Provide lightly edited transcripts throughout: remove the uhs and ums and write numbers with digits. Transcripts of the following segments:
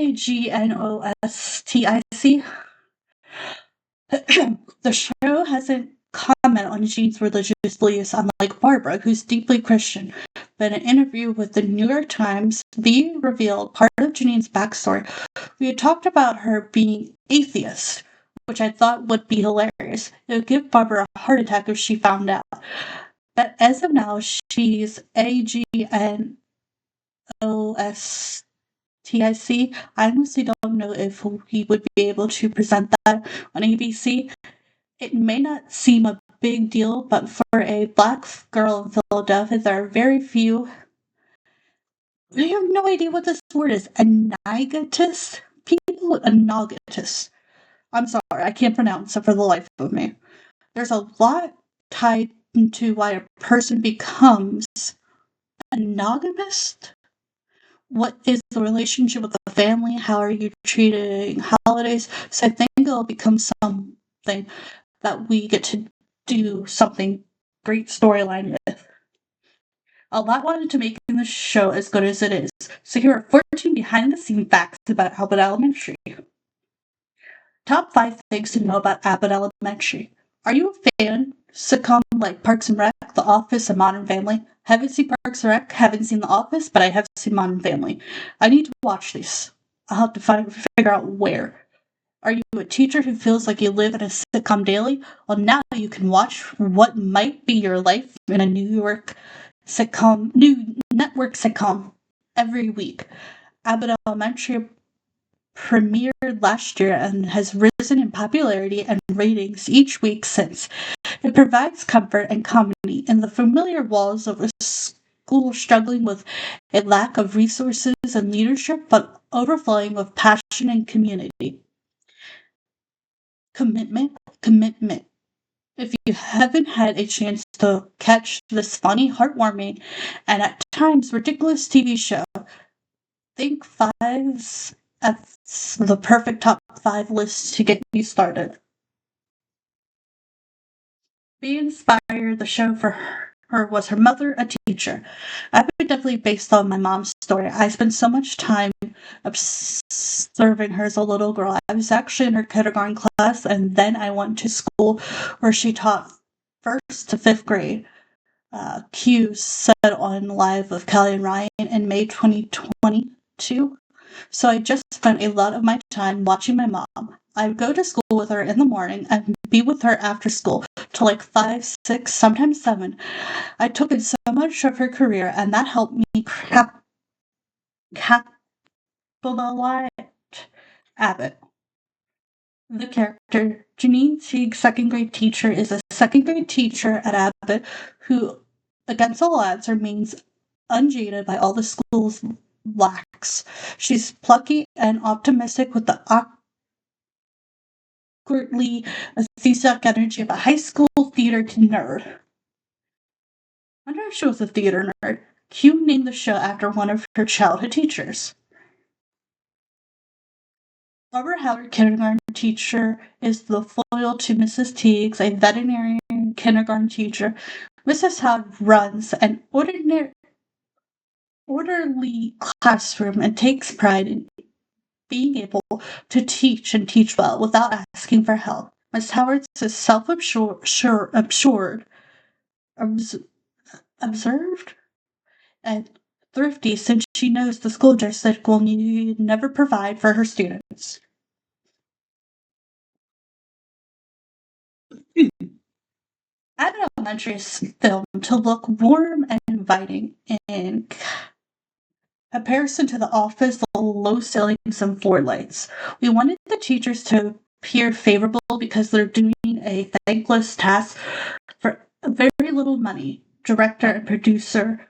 Agnostic. The show hasn't commented on Jean's religious beliefs, unlike Barbara, who's deeply Christian. But in an interview with the New York Times, Lee revealed part of Janine's backstory. We had talked about her being atheist, which I thought would be hilarious. It would give Barbara a heart attack if she found out. But as of now, she's AGNOSTIC. I honestly don't know if we would be able to present that on ABC. It may not seem a big deal, but for a black girl in Philadelphia, there are very few. I have no idea what this word is. Anagatists? People anagatists. I'm sorry, I can't pronounce it for the life of me. There's a lot tied into why a person becomes monogamous. What is the relationship with the family? How are you treating holidays? So I think it'll become something that we get to do something great storyline with. A lot wanted to make the show as good as it is, so here are 14 behind the scenes facts about Abbott Elementary. Top 5 things to know about Abbott Elementary. Are you a fan? Sitcom like Parks and Rec, The Office, and Modern Family? Haven't seen Parks and Rec, haven't seen The Office, but I have seen Modern Family. I need to watch these. I'll have to figure out where. Are you a teacher who feels like you live in a sitcom daily? Well, now you can watch what might be your life in a New network sitcom every week. Abbott Elementary premiered last year and has risen in popularity and ratings each week since. It provides comfort and comedy in the familiar walls of a school struggling with a lack of resources and leadership, but overflowing with passion and community. Commitment. If you haven't had a chance to catch this funny, heartwarming, and at times ridiculous TV show, think fives as the perfect top 5 list to get you started. Be inspired, the show for her was her mother, a teacher. I've been definitely based on my mom's story. I spent so much time observing her as a little girl. I was actually in her kindergarten class, and then I went to school where she taught 1st to 5th grade. Q said on Live with Kelly and Ryan in May 2022. So I just spent a lot of my time watching my mom. I would go to school with her in the morning and be with her after school till like 5, 6, sometimes 7. I took in so much of her career, and that helped me capitalize Abbott. The character Janine Teague, 2nd grade teacher, is a 2nd grade teacher at Abbott who, against all odds, remains unjaded by all the school's lacks. She's plucky and optimistic with the awkwardly enthusiastic energy of a high school theater nerd. I wonder if she was a theater nerd. Q named the show after one of her childhood teachers. Barbara Howard, kindergarten teacher, is the foil to Mrs. Teagues, a veterinarian kindergarten teacher. Mrs. Howard runs an orderly classroom and takes pride in being able to teach and teach well without asking for help. Miss Howard is self-absorbed, observed, and thrifty since she knows the school district will never provide for her students. Abbott Elementary is filmed to look warm and inviting in comparison to The Office, the low ceilings and floor lights. We wanted the teachers to appear favorable because they're doing a thankless task for very little money. Director and producer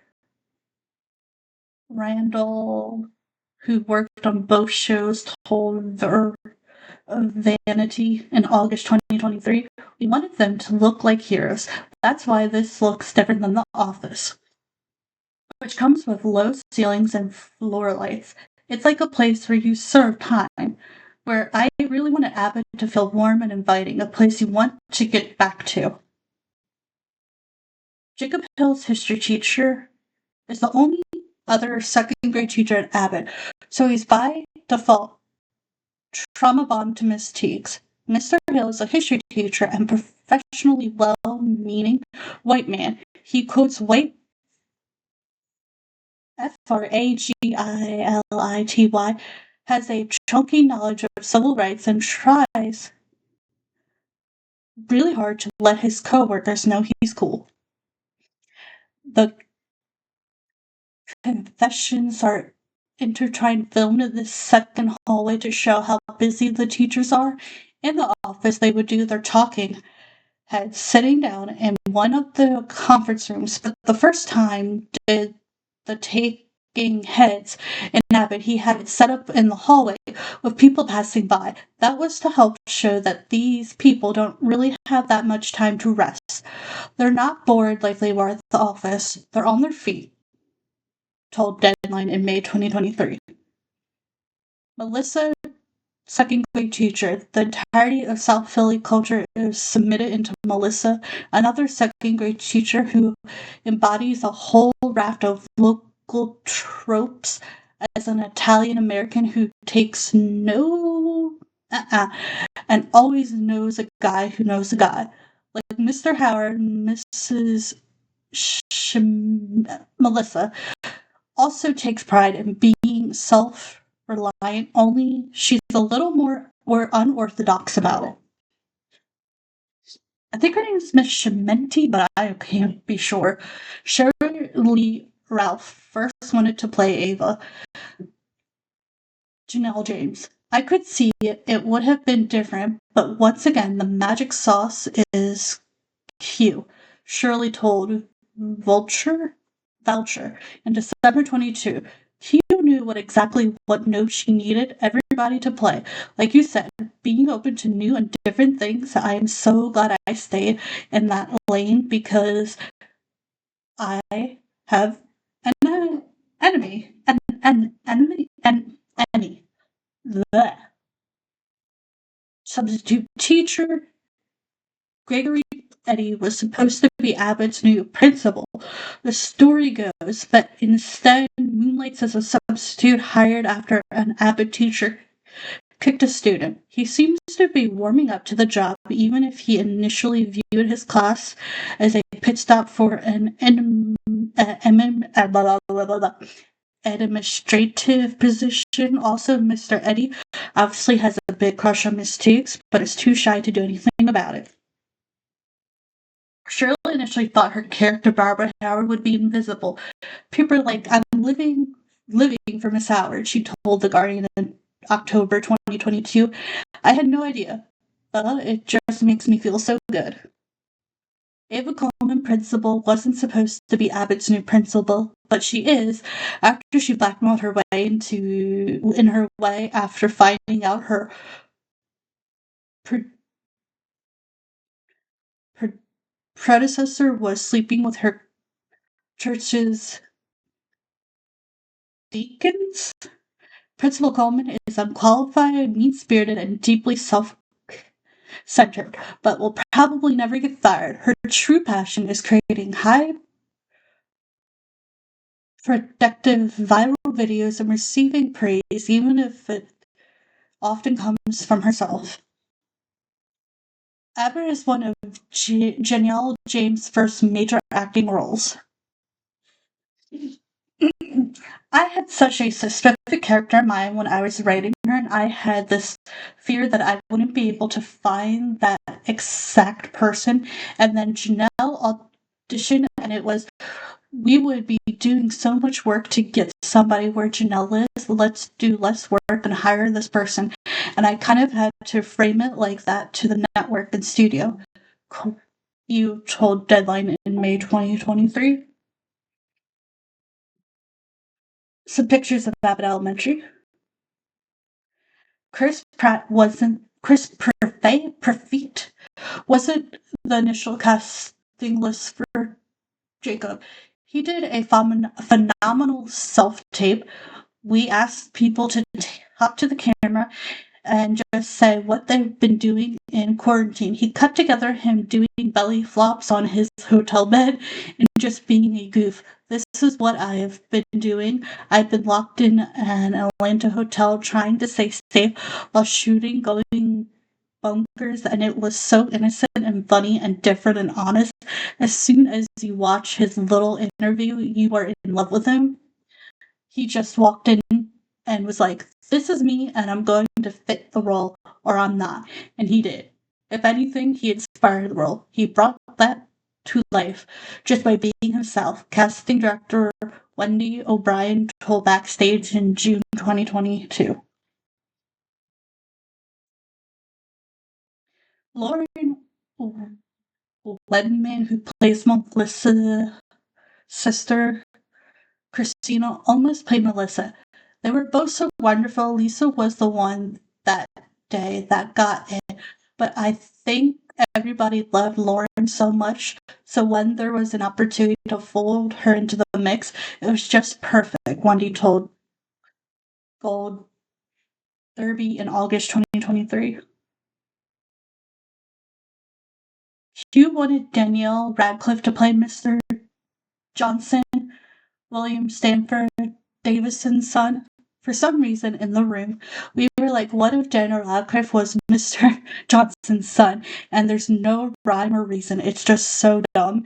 Randall, who worked on both shows, told Vanity in August 2023, we wanted them to look like heroes. That's why this looks different than The Office, which comes with low ceilings and floor lights. It's like a place where you serve time, where I really wanted Abbott to feel warm and inviting, a place you want to get back to. Jacob Hill's history teacher is the only other 2nd grade teacher at Abbott, so he's bi default trauma bond to Miss Teagues. Mr. Hill is a history teacher and professionally well-meaning white man. He quotes white Fragility, has a chunky knowledge of civil rights and tries really hard to let his coworkers know he's cool. The confessions are intertwined filmed in this second hallway to show how busy the teachers are. In the office, they would do their talking heads sitting down in one of the conference rooms, but the first time did the taking heads in Abbott, he had it set up in the hallway with people passing by. That was to help show that these people don't really have that much time to rest. They're not bored like they were at the office. They're on their feet, told Deadline in May 2023. Melissa, second grade teacher. The entirety of South Philly culture is submitted into Melissa, another second grade teacher who embodies a whole raft of local tropes as an Italian American who takes no and always knows a guy who knows a guy. Like Mr. Howard, Mrs. Melissa also takes pride in being self-reliant, only she's a little more unorthodox about it. I think her name is Miss Shimenti, but I can't be sure. Shirley Ralph first wanted to play Ava. Janelle James. I could see it would have been different, but once again, the magic sauce is Q. Shirley told Voucher in December 22. Q knew exactly what note she needed everybody to play. Like you said, being open to new and different things. I am so glad I stayed in that lane because I have an enemy. The substitute teacher Gregory Eddy was supposed to be Abbott's new principal. The story goes that instead moonlights as a substitute hired after an Abbott teacher kicked a student. He seems to be warming up to the job, even if he initially viewed his class as a pit stop for an administrative position. Also, Mr. Eddy obviously has a big crush on Miss Teagues, but is too shy to do anything about it. Shirley initially thought her character, Barbara Howard, would be invisible. People were like, I'm living for Miss Howard, she told The Guardian in October 2022. I had no idea. It just makes me feel so good. Ava Coleman, principal, wasn't supposed to be Abbott's new principal, but she is, after she blackmailed her way after finding out her predecessor was sleeping with her church's deacons. Principal Coleman is unqualified, mean-spirited, and deeply self-centered, but will probably never get fired. Her true passion is creating high productive viral videos and receiving praise, even if it often comes from herself. Abbott is one of Janelle James' first major acting roles. I had such a specific character in mind when I was writing her, and I had this fear that I wouldn't be able to find that exact person. And then Janelle auditioned, and we would be doing so much work to get somebody where Janelle is. Let's do less work and hire this person. And I kind of had to frame it like that to the network and studio. You told Deadline in May 2023. Some pictures of Abbott Elementary. Chris Perfeet wasn't the initial casting list for Jacob. He did a phenomenal self-tape. We asked people to talk to the camera and just say what they've been doing in quarantine. He cut together him doing belly flops on his hotel bed and just being a goof. This is what I have been doing. I've been locked in an Atlanta hotel trying to stay safe while shooting, going bunkers, and it was so innocent and funny and different and honest. As soon as you watch his little interview, you are in love with him. He just walked in and was like, "This is me, and I'm going to fit the role, or I'm not." And he did. If anything, he inspired the role. He brought that to life just by being himself. Casting director Wendy O'Brien told backstage in June 2022. Lauren Ledman, who plays Melissa's sister, Christina, almost played Melissa. They were both so wonderful. Lisa was the one that day that got it, but I think everybody loved Lauren so much. So when there was an opportunity to fold her into the mix, it was just perfect. Wendy told Gold Derby in August 2023. Hugh wanted Danielle Radcliffe to play Mr. Johnson, William Stanford Davison's son. For some reason in the room, we were like, what if Daniel Radcliffe was Mr. Johnson's son? And there's no rhyme or reason. It's just so dumb.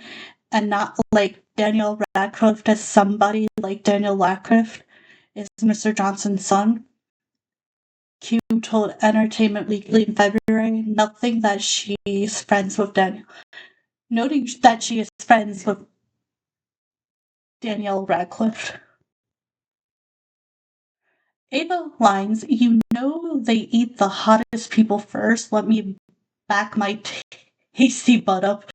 And not like Daniel Radcliffe as somebody like Daniel Radcliffe is Mr. Johnson's son. Q told Entertainment Weekly in February nothing that she's friends with Daniel. Noting that she is friends with Daniel Radcliffe. Ava lines, "You know they eat the hottest people first. Let me back my tasty butt up,"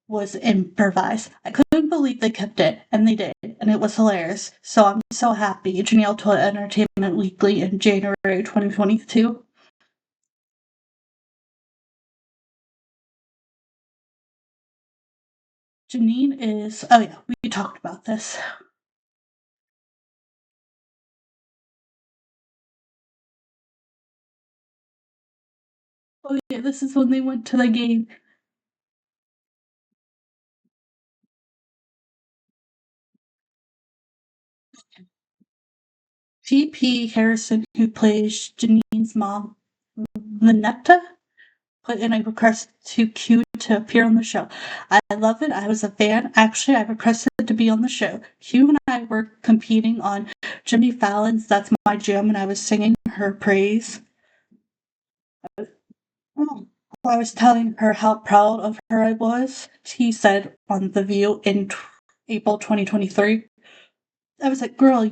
was improvised. I couldn't believe they kept it, and they did, and it was hilarious. So I'm so happy. Janelle told Entertainment Weekly in January 2022. Janine is, oh yeah, we talked about this. Oh yeah, this is when they went to the game. T.P. Harrison, who plays Janine's mom, Vanetta, put in a request to Q to appear on the show. I love it. I was a fan. Actually, I requested to be on the show. Q and I were competing on Jimmy Fallon's That's My Jam, and I was singing her praise. Oh, I was telling her how proud of her I was. He said on The View in April 2023. I was like, girl,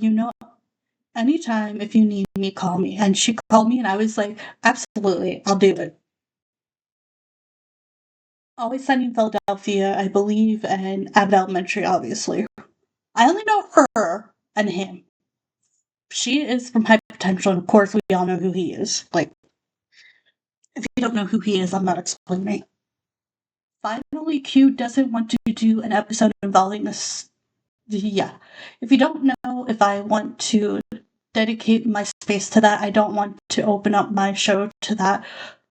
anytime if you need me, call me. And she called me, and I was like, absolutely, I'll do it. Always Sunny in Philadelphia, I believe, and Abbott Elementary, obviously. I only know her and him. She is from High Potential, and of course, we all know who he is. Like, if you don't know who he is, I'm not explaining. Finally, Q doesn't want to do an episode involving this. Yeah. If you don't know if I want to dedicate my space to that, I don't want to open up my show to that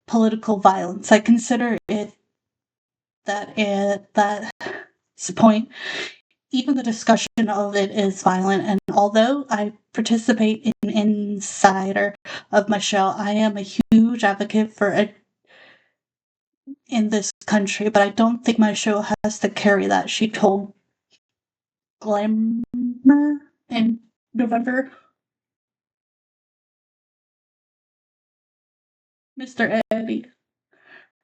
political violence. I consider it that's the point. Even the discussion of it is violent, and although I participate in Insider of my show, I am a huge advocate for it in this country, but I don't think my show has to carry that, she told Glamour in November. Mr. Eddie.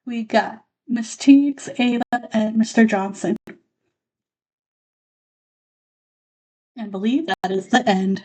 We got Miss Teagues, Ava, and Mr. Johnson. And believe that is the end.